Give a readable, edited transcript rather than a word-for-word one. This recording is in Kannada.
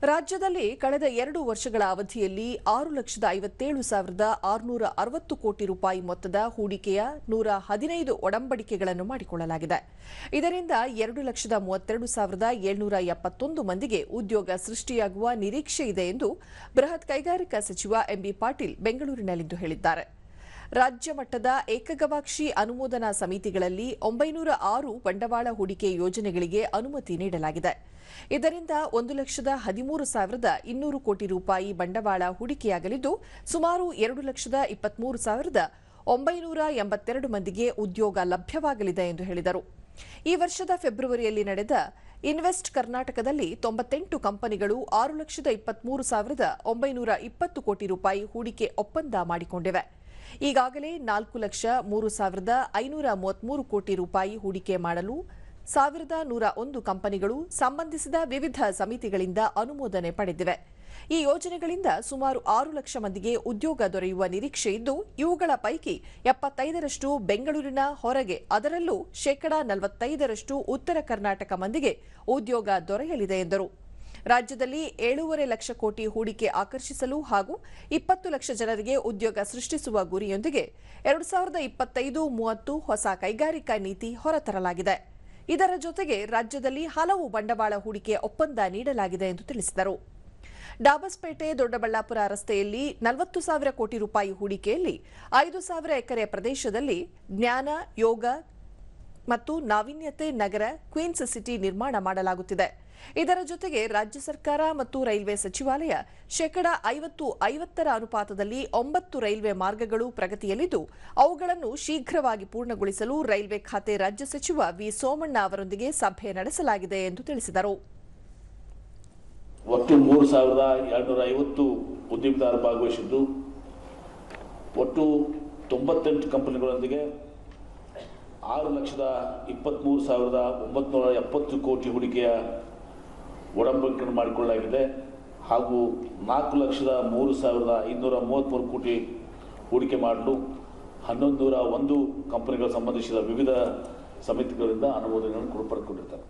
ರಾಜ್ಯದಲ್ಲಿ ಕಳೆದ 2 ವರ್ಷಗಳ ಅವಧಿಯಲ್ಲಿ 6,57,660 ಕೋಟಿ ರೂಪಾಯಿ ಮೊತ್ತದ ಹೂಡಿಕೆಯ 115 ಒಡಂಬಡಿಕೆಗಳನ್ನು ಮಾಡಿಕೊಳ್ಳಲಾಗಿದೆ. ಇದರಿಂದ 2,32,771 ಮಂದಿಗೆ ಉದ್ಯೋಗ ಸೃಷ್ಟಿಯಾಗುವ ನಿರೀಕ್ಷೆ ಇದೆ ಎಂದು ಬೃಹತ್ ಕೈಗಾರಿಕಾ ಸಚಿವ ಎಂಬಿ ಪಾಟೀಲ್ ಬೆಂಗಳೂರಿನಲ್ಲಿಂದು ಹೇಳಿದ್ದಾರೆ. ರಾಜ್ಯ ಮಟ್ಟದ ಏಕಗವಾಕ್ಷಿ ಅನುಮೋದನಾ ಸಮಿತಿಗಳಲ್ಲಿ 906 ಬಂಡವಾಳ ಹೂಡಿಕೆ ಯೋಜನೆಗಳಿಗೆ ಅನುಮತಿ ನೀಡಲಾಗಿದೆ. ಇದರಿಂದ 1,13,200 ಕೋಟಿ ರೂಪಾಯಿ ಬಂಡವಾಳ ಹೂಡಿಕೆಯಾಗಲಿದ್ದು ಸುಮಾರು 2,23,982 ಮಂದಿಗೆ ಉದ್ಯೋಗ ಲಭ್ಯವಾಗಲಿದೆ ಎಂದು ಹೇಳಿದರು. ಈ ವರ್ಷದ ಫೆಬ್ರವರಿಯಲ್ಲಿ ನಡೆದ ಇನ್ವೆಸ್ಟ್ ಕರ್ನಾಟಕದಲ್ಲಿ 98 ಕಂಪನಿಗಳು 6,23,920 ಕೋಟಿ ರೂಪಾಯಿ ಹೂಡಿಕೆ ಒಪ್ಪಂದ ಮಾಡಿಕೊಂಡಿವೆ. ಈಗಾಗಲೇ 4,03,533 ಕೋಟಿ ರೂಪಾಯಿ ಹೂಡಿಕೆ ಮಾಡಲು 1,101 ಕಂಪನಿಗಳು ಸಂಬಂಧಿಸಿದ ವಿವಿಧ ಸಮಿತಿಗಳಿಂದ ಅನುಮೋದನೆ ಪಡೆದಿವೆ. ಈ ಯೋಜನೆಗಳಿಂದ ಸುಮಾರು 6 ಲಕ್ಷ ಮಂದಿಗೆ ಉದ್ಯೋಗ ದೊರೆಯುವ ನಿರೀಕ್ಷೆ ಇದ್ದು, ಇವುಗಳ ಪೈಕಿ 75ರಷ್ಟು ಬೆಂಗಳೂರಿನ ಹೊರಗೆ, ಅದರಲ್ಲೂ 45% ಉತ್ತರ ಕರ್ನಾಟಕ ಮಂದಿಗೆ ಉದ್ಯೋಗ ದೊರೆಯಲಿದೆ ಎಂದರು. ರಾಜ್ಯದಲ್ಲಿ 7.5 ಲಕ್ಷ ಕೋಟಿ ಹೂಡಿಕೆ ಆಕರ್ಷಿಸಲು ಹಾಗೂ 20 ಲಕ್ಷ ಜನರಿಗೆ ಉದ್ಯೋಗ ಸೃಷ್ಟಿಸುವ ಗುರಿಯೊಂದಿಗೆ 2025-30 ಹೊಸ ಕೈಗಾರಿಕಾ ನೀತಿ ಹೊರತರಲಾಗಿದೆ. ಇದರ ಜೊತೆಗೆ ರಾಜ್ಯದಲ್ಲಿ ಹಲವು ಬಂಡವಾಳ ಹೂಡಿಕೆ ಒಪ್ಪಂದ ನೀಡಲಾಗಿದೆ ಎಂದು ತಿಳಿಸಿದರು. ಡಾಬಸ್ಪೇಟೆ ದೊಡ್ಡಬಳ್ಳಾಪುರ ರಸ್ತೆಯಲ್ಲಿ 40,000 ಕೋಟಿ ರೂಪಾಯಿ ಹೂಡಿಕೆಯಲ್ಲಿ 5,000 ಎಕರೆ ಪ್ರದೇಶದಲ್ಲಿ ಜ್ಞಾನ, ಯೋಗ ಮತ್ತು ನಾವೀನ್ಯತೆ ನಗರ ಕ್ವೀನ್ಸ್ ಸಿಟಿ ನಿರ್ಮಾಣ ಮಾಡಲಾಗುತ್ತಿದೆ. ಇದರ ಜೊತೆಗೆ ರಾಜ್ಯ ಸರ್ಕಾರ ಮತ್ತು ರೈಲ್ವೆ ಸಚಿವಾಲಯ 50-50 ಅನುಪಾತದಲ್ಲಿ 9 ರೈಲ್ವೆ ಮಾರ್ಗಗಳು ಪ್ರಗತಿಯಲ್ಲಿದ್ದು, ಅವುಗಳನ್ನು ಶೀಘ್ರವಾಗಿ ಪೂರ್ಣಗೊಳಿಸಲು ರೈಲ್ವೆ ಖಾತೆ ರಾಜ್ಯ ಸಚಿವ ವಿ ಸೋಮಣ್ಣ ಅವರೊಂದಿಗೆ ಸಭೆ ನಡೆಸಲಾಗಿದೆ ಎಂದು ತಿಳಿಸಿದರು. ಒಟ್ಟು 3,250 ಉದ್ಯಮಿದಾರರು ಭಾಗವಹಿಸಿದ್ದು, ಒಟ್ಟು 98 ಕಂಪನಿಗಳೊಂದಿಗೆ 6,23,970 ಕೋಟಿ ಹೂಡಿಕೆಯ ಒಡಂಬಡಿಕೆಯನ್ನು ಮಾಡಿಕೊಳ್ಳಲಾಗಿದೆ. ಹಾಗೂ 4,03,533 ಕೋಟಿ ಹೂಡಿಕೆ ಮಾಡಲು 1,101 ಕಂಪನಿಗಳು ಸಂಬಂಧಿಸಿದ ವಿವಿಧ ಸಮಿತಿಗಳಿಂದ ಅನುಮೋದನೆಗಳನ್ನು ಪಡೆದುಕೊಂಡಿದ್ದಾರೆ.